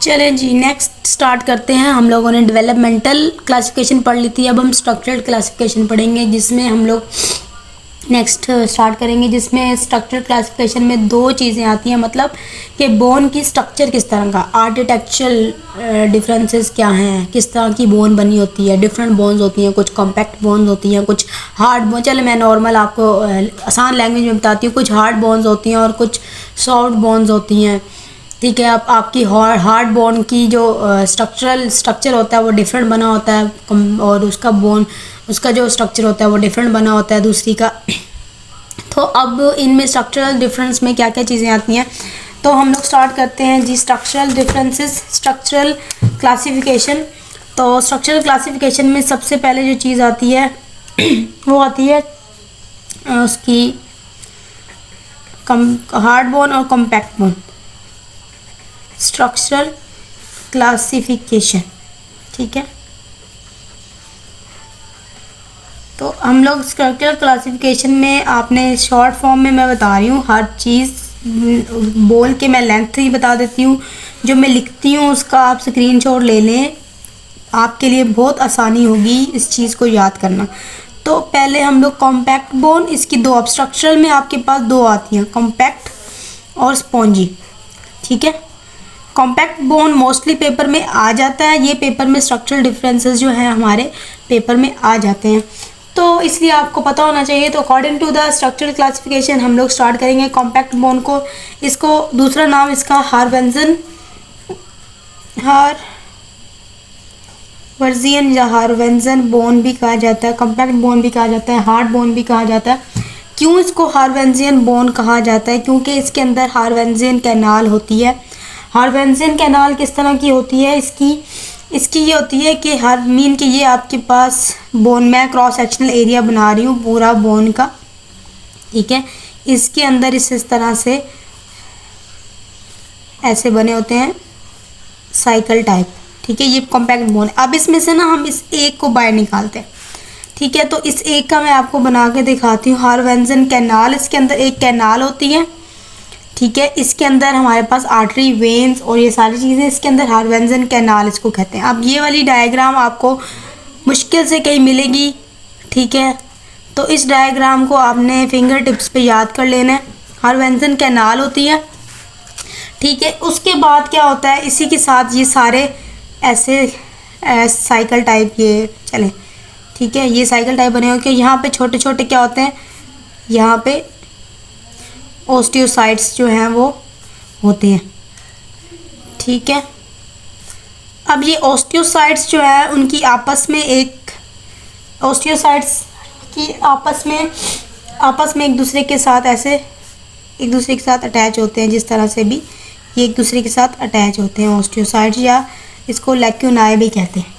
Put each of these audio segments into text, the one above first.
चलें जी, next start करते हैं। हम लोगों ने डेवलपमेंटल क्लासिफिकेशन पढ़ ली थी, अब हम स्ट्रक्चरल क्लासिफिकेशन पढ़ेंगे, जिसमें हम लोग नेक्स्ट स्टार्ट करेंगे, जिसमें स्ट्रक्चरल क्लासिफिकेशन में दो चीज़ें आती हैं, मतलब कि बोन की स्ट्रक्चर किस तरह का, आर्किटेक्चरल डिफरेंसेस क्या हैं, किस तरह की बोन बनी होती है। डिफरेंट बोन्स होती हैं, कुछ कॉम्पैक्ट बोन्स होती हैं, कुछ हार्ड बोन। चलो मैं नॉर्मल आपको आसान लैंग्वेज में बताती हूँ। कुछ हार्ड बोन्स होती हैं और कुछ सॉफ्ट बोन्स होती हैं। ठीक है, अब आपकी हार्ड बोन की जो स्ट्रक्चर होता है वो डिफरेंट बना होता है, और उसका जो स्ट्रक्चर होता है वो डिफरेंट बना होता है दूसरी का। तो अब इनमें स्ट्रक्चरल डिफरेंस में क्या क्या चीज़ें आती हैं, तो हम लोग स्टार्ट करते हैं जी। Structural differences, structural classification. तो स्ट्रक्चरल क्लासिफिकेशन में सबसे पहले जो चीज़ आती है वो आती है उसकी हार्ड बोन और कॉम्पैक्ट बोन। स्ट्रक्चरल क्लासिफिकेशन, ठीक है। तो हम लोग स्ट्रक्चरल क्लासिफिकेशन में आपने शॉर्ट फॉर्म में मैं बता रही हूँ, हर चीज़ बोल के मैं लेंथ ही बता देती हूँ। जो मैं लिखती हूँ उसका आप स्क्रीनशॉट ले लें, आपके लिए बहुत आसानी होगी इस चीज़ को याद करना। तो पहले हम लोग कॉम्पैक्ट बोन, इसकी दो, अब स्ट्रक्चरल में आपके पास दो आती हैं, कॉम्पैक्ट और स्पॉन्जी, ठीक है। कॉम्पैक्ट बोन मोस्टली पेपर में आ जाता है, ये पेपर में स्ट्रक्चरल डिफरेंसेस जो हैं हमारे पेपर में आ जाते हैं, तो इसलिए आपको पता होना चाहिए। तो according to the structural classification हम लोग स्टार्ट करेंगे कॉम्पैक्ट बोन को। इसको दूसरा नाम इसका हारवर्जियन या हारवर्जियन बोन भी कहा जाता है, कॉम्पैक्ट बोन भी कहा जाता है, हार्ड बोन भी कहा जाता है। क्यों इसको हारवर्जियन बोन कहा जाता है? क्योंकि इसके अंदर हारवर्जियन कैनाल होती है। हारवर्जियन कैनाल किस तरह की होती है? इसकी ये होती है कि हर मीन कि ये आपके पास बोन, में क्रॉस सेक्शनल एरिया बना रही हूँ पूरा बोन का, ठीक है। इसके अंदर इस तरह से ऐसे बने होते हैं साइकिल टाइप, ठीक है। ये कॉम्पैक्ट बोन। अब इसमें से ना हम इस एक को बाहर निकालते हैं, ठीक है। तो इस एक का मैं आपको बना के दिखाती हूँ। हारवर्जियन कैनाल, इसके अंदर एक कैनाल होती है, ठीक है। इसके अंदर हमारे पास आर्टरी, वेन्स और ये सारी चीज़ें, इसके अंदर हारवर्जियन कैनाल इसको कहते हैं। अब ये वाली डायग्राम आपको मुश्किल से कहीं मिलेगी, ठीक है। तो इस डायग्राम को आपने फिंगर टिप्स पे याद कर लेना है। हारवर्जियन कैनाल होती है, ठीक है। उसके बाद क्या होता है, इसी के साथ ये सारे ऐसे साइकिल टाइप ये चले, ठीक है। ये साइकिल टाइप बने होंगे। यहाँ पे छोटे छोटे क्या होते हैं, यहाँ पे ओस्टियोसाइट्स जो हैं वो होते हैं, ठीक है। अब ये ओस्टियोसाइट्स जो है उनकी आपस में ओस्टियोसाइट्स की आपस में एक दूसरे के साथ ऐसे एक दूसरे के साथ अटैच होते हैं। जिस तरह से भी ये एक दूसरे के साथ अटैच होते हैं ओस्टियोसाइट्स, या इसको लैक्यूनाई भी कहते हैं,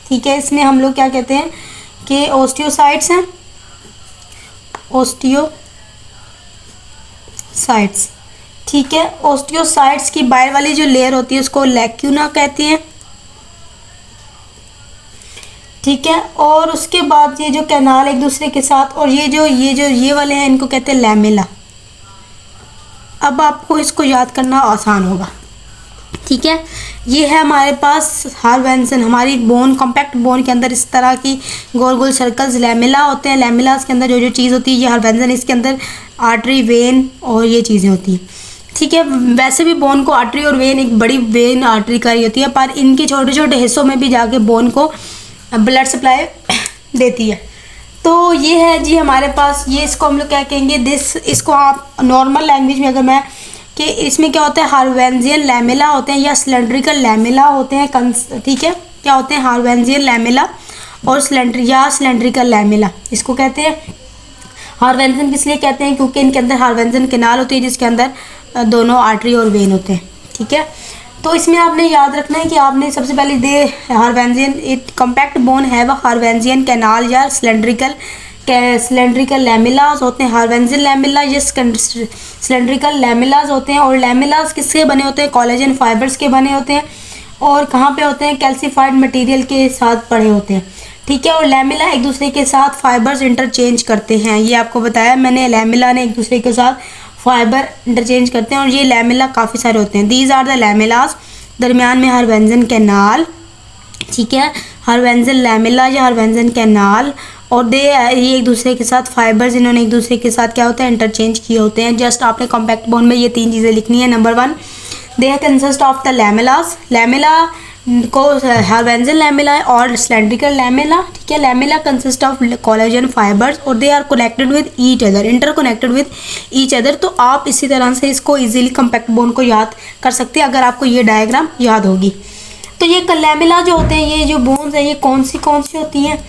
ठीक है। इसमें हम लोग क्या कहते हैं कि ओस्टियोसाइट्स हैं, ओस्टियोसाइट्स, ठीक है। ओस्टियोसाइट्स की बाहर वाली जो लेयर होती है उसको लैक्यूना कहते हैं, ठीक है। और उसके बाद ये जो कैनाल एक दूसरे के साथ, और ये वाले हैं, इनको कहते हैं लैमेला। अब आपको इसको याद करना आसान होगा, ठीक है। ये है हमारे पास हारवर्जियन, हमारी बोन, कॉम्पैक्ट बोन के अंदर इस तरह की गोल गोल सर्कल्स लैमेला होते हैं। लैमेलास के अंदर जो चीज़ होती है ये हारवर्जियन, इसके अंदर आर्टरी, वेन और ये चीज़ें होती हैं, ठीक है। वैसे भी बोन को आर्टरी और वेन, एक बड़ी वेन आर्टरी का ही होती है, पर इनके छोटे छोटे हिस्सों में भी जाके बोन को ब्लड सप्लाई देती है। तो ये है जी हमारे पास, ये इसको हम लोग क्या कहेंगे, इसको आप नॉर्मल लैंग्वेज में अगर मैं कि इसमें क्या होता है, हारवर्जियन लैमेला होते हैं या सिलेंड्रिकल लैमेला होते हैं, ठीक है। क्या होते हैं, हारवर्जियन लैमेला और सिलेंड्रिकल लैमेला, इसको कहते हैं। हारवर्जियन किस लिए कहते हैं? क्योंकि इनके अंदर हारवर्जियन कैनाल होती है जिसके अंदर दोनों आर्टरी और वेन होते हैं, ठीक है। तो इसमें आपने याद रखना है कि आपने सबसे पहले हारवर्जियन, इट कॉम्पैक्ट बोन है वह हारवर्जियन कैनाल या सिलेंड्रिकल लैमेलास होते हैं। हारवर्जियन लैमेला ये सिलेंड्रिकल लैमेलास होते हैं। और लैमेलास किसके बने होते हैं? कोलेजन फाइबर्स के बने होते हैं। और कहाँ पे होते हैं? कैल्सीफाइड मटेरियल के साथ पड़े होते हैं, ठीक है। और लैमेला एक दूसरे के साथ फाइबर्स इंटरचेंज करते हैं, ये आपको बताया मैंने। लैमेला ने एक दूसरे के साथ फाइबर इंटरचेंज करते हैं और ये लैमेला काफ़ी सारे होते हैं। दीज आर द लैमेलास दरमियान में हार्वेंजन कैनाल, ठीक है, हार्वेंजन लैमेला या हार्वेंजन कैनाल, और ये एक दूसरे के साथ फाइबर्स, इन्होंने एक दूसरे के साथ क्या होता है इंटरचेंज किए होते हैं। जस्ट आपने कॉम्पैक्ट बोन में ये 3 चीज़ें लिखनी है। Number 1, they consist of the lamellas, lamella को हार्वेंजन लैमेला और सिलेंड्रिकल लैमेला, ठीक है। Lamella consist of collagen fibres और they are connected with each other, interconnected with each other. तो आप इसी तरह से इसको इजीली कॉम्पैक्ट बोन को याद कर सकते हैं अगर आपको ये डायग्राम याद होगी। तो ये लैमेला जो होते हैं, ये जो बोन्स हैं, ये कौन सी होती हैं?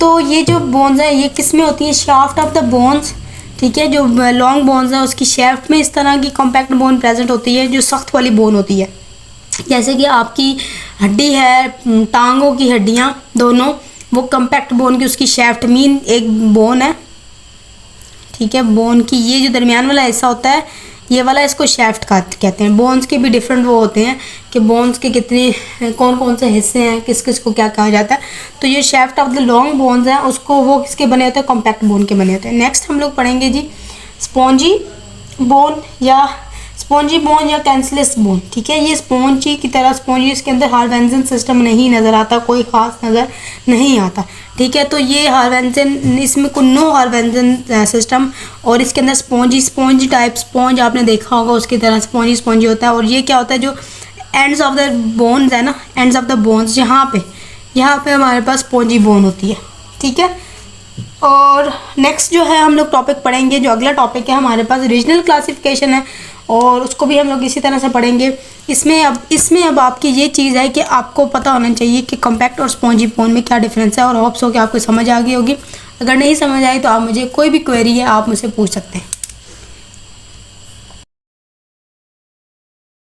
तो ये जो बोन्स हैं ये किस में होती हैं? शाफ्ट ऑफ द बोन्स, ठीक है। जो लॉन्ग बोन्स है उसकी शेफ्ट में इस तरह की कॉम्पैक्ट बोन प्रेजेंट होती है जो सख्त वाली बोन होती है। जैसे कि आपकी हड्डी है, टांगों की हड्डियाँ दोनों, वो कॉम्पैक्ट बोन की उसकी शेफ्ट मीन एक बोन है, ठीक है। बोन की ये जो दरमियान वाला हिस्सा होता है ये वाला, इसको शेफ्ट कहते हैं। बोन्स के भी डिफरेंट वो होते हैं कि बोन्स के कितने कौन से हिस्से हैं, किस किस को क्या कहा जाता है। तो ये shaft of the long bones हैं, उसको वो किसके बने होते हैं? कॉम्पैक्ट बोन के बने होते हैं। नेक्स्ट हम लोग पढ़ेंगे जी स्पॉन्जी बोन या कैंसलेस बोन, ठीक है। ये स्पॉन्जी की तरह, स्पॉन्जी इसके अंदर हार्वेंजन सिस्टम नहीं नज़र आता, कोई ख़ास नज़र नहीं आता, ठीक है। तो ये हार्वेंजन, इसमें कोई नो हार्वेंजन सिस्टम, और इसके अंदर स्पॉन्जी टाइप स्पॉन्ज आपने देखा होगा उसकी तरह स्पॉन्जी होता है। और ये क्या होता है, जो एंड्स ऑफ द बोन्स है ना, एंड्स ऑफ द बोन्स यहाँ पे हमारे पास स्पॉन्जी बोन होती है, ठीक है। और नेक्स्ट जो है हम लोग टॉपिक पढ़ेंगे, जो अगला टॉपिक है हमारे पास रीजनल क्लासिफिकेशन है, और उसको भी हम लोग इसी तरह से पढ़ेंगे। इसमें अब आपकी ये चीज़ है कि आपको पता होना चाहिए कि कॉम्पैक्ट और स्पॉन्जी बोन में क्या डिफरेंस है, और होप्स हो कि आपको समझ आ गई होगी। अगर नहीं समझ आई तो आप मुझे कोई भी क्वेरी है आप मुझसे पूछ सकते हैं।